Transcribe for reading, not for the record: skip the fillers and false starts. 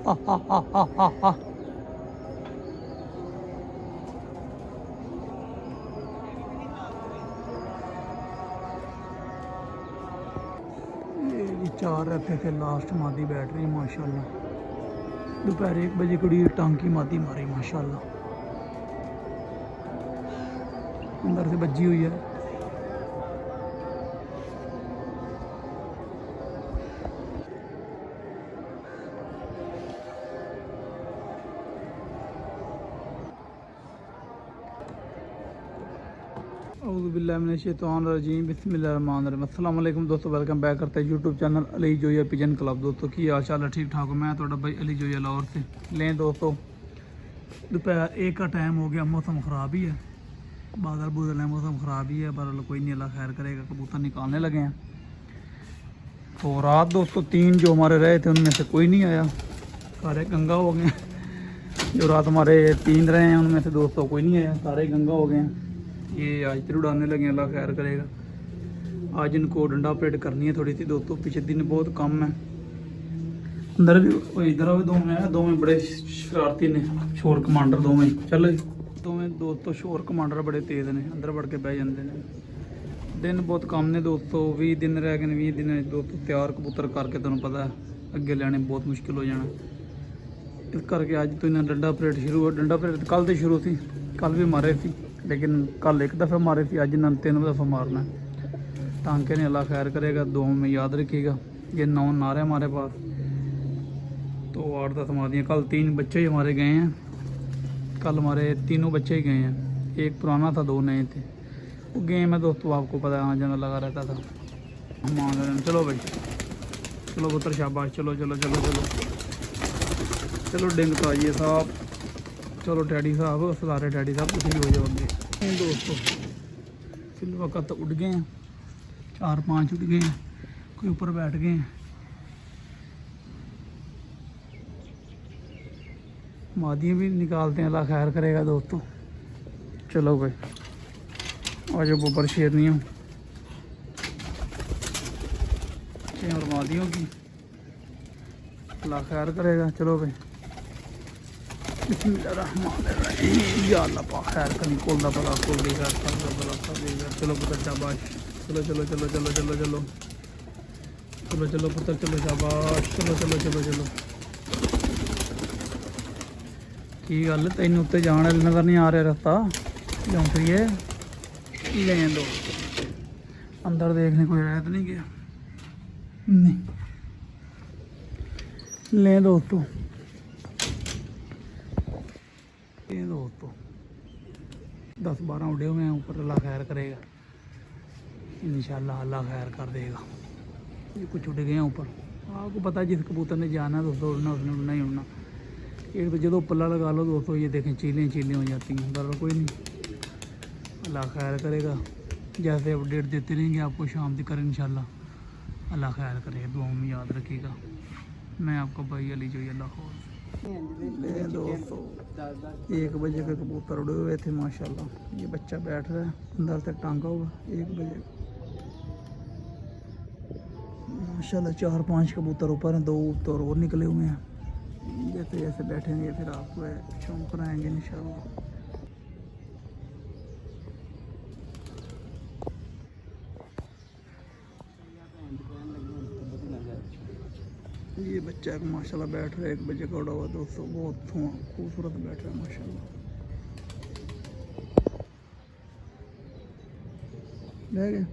ये 4 रखे थे लास्ट मादी बैटरी माशाल्लाह। दोपहर 1 बजे कुड़ी टांकी मादी मारी माशाल्लाह, अंदर से बज्जी हुई है। औज़ुबिल्लाहिमिनश्शैतानिर्रजीम बिस्मिल्लाहिर्रहमानिर्रहीम। अस्सलाम वालेकुम दोस्तों, वेलकम बैक करते हैं YouTube channel Ali Zoya pigeon club. दोस्तों की हाल चाल है? ठीक ठाक हो? मैं थोड़ा भाई अली जोया लाहौर से। लें दोस्तों, दोपहर 1 का टाइम हो गया, मौसम ख़राब ही है, बादल बुदल है, मौसम ख़राब ही है, पर कोई नहीं, अल्लाह खैर करेगा। कबूतर निकालने लगे हैं। तो रात दोस्तों 3 जो हमारे रहे थे उनमें से कोई नहीं आया, सारे गंगा हो गए। जो रात हमारे 3 रहे हैं उनमें से दोस्तों कोई नहीं आया, सारे गंगा हो गए हैं। ये आज फिर उड़ाने लगे, अल्लाह खैर करेगा। आज इनको डंडा ऑपरेट करनी है थोड़ी सी दोस्तों, पिछले दिन बहुत कम है। अंदर भी इधर भी दो में बड़े शरारती ने, शोर कमांडर दो में चलो दोस्तों, शोर कमांडर बड़े तेज़ ने, अंदर बढ़ के बह जाते हैं। दिन बहुत कम ने दोस्तों, 20 दिन रह गए, 20 दिन दोस्तों तैयार कबूतर करके तुम पता है अगे लेने बहुत मुश्किल हो जाना। इस करके अज तो इन्हें डंडा ऑपरेट शुरू हो, डंडा ऑपरेट कल तो शुरू थी, कल भी मारे थे, लेकिन कल 1 दफ़ा मारे थे, अज इन्होंने 3 दफ़ा मारना है। टांके ने अल्लाह खैर करेगा, 2 में याद रखिएगा। ये 9 नारे हमारे पास, तो 8-10 मारियाँ। कल 3 बच्चे ही हमारे गए हैं, कल हमारे तीनों बच्चे ही गए हैं, एक पुराना था, 2 नए थे। वो गेम है दोस्तों, आपको पता है, हाँ जना लगा रहता था। मान लें, चलो भाई, चलो पुत्र शाबाश, चलो चलो चलो चलो चलो डिंग तो आइए साहब, चलो डैडी साहब, सारे डैडी साहब कुछ भी हो जाओगे दोस्तों। फिर वक्त उठ गए हैं, 4-5 उठ गए हैं, कोई ऊपर बैठ गए हैं। मादियाँ भी निकालते हैं, अल्लाह खैर करेगा दोस्तों। चलो भाई आज ऊपर शेरनियों और मादियों की अल्लाह खैर करेगा। चलो भाई बिस्मिल्लाहिर्रहमानिर्रहीम, या अल्लाह पाक खैर करी, खोलदा भला खोल देगा, भला कर देगा। चलो पुत्र शाबाश, चलो चलो चलो चलो चलो चलो चलो चलो पुत्र, चलो शाबाश, चलो चलो चलो चलो। की गल तेन उत्ते जाने नज़र नहीं आ रहा रास्ता, क्यों फिर लें दो अंदर देखने कोई रह तो नहीं गया, नहीं लें दोस्तों, लें दोस्तों। 10-12 उड़े हुए हैं ऊपर, अल्लाह खैर करेगा इंशाल्लाह, अल्लाह खैर कर देगा। ये कुछ उड़ गए हैं ऊपर, आपको पता है जिस कबूतर ने जाना दोस्तों उड़ना, उसने उड़ना ही उड़ना। एक तो जो पल्ला लगा लो दोस्तों, ये देखें चीलें चीलें हो जाती हैं, बराबर कोई नहीं, अल्लाह खैर करेगा। जैसे अपडेट देते रहेंगे आपको शाम तक, इंशाल्लाह अल्लाह खैर करेगा। दुआ में याद रखिएगा। मैं आपका भाई अली जोया लाहौर। दोस्तों 1 बजे के कबूतर उड़े हुए थे माशाल्लाह। ये बच्चा बैठ रहा है, अंदर से टांगा हुआ 1 बजे माशाल्लाह। 4-5 कबूतर ऊपर हैं, 2 तो और निकले हुए हैं। जैसे जैसे बैठेंगे फिर आपको शौक कराएंगे इंशाल्लाह। ये बच्चा एक माशाल्लाह बैठ रहा है, 1 बजे का उड़ा हुआ दोस्तों, बहुत खूबसूरत बैठ रहा है माशाल्लाह। रह गया।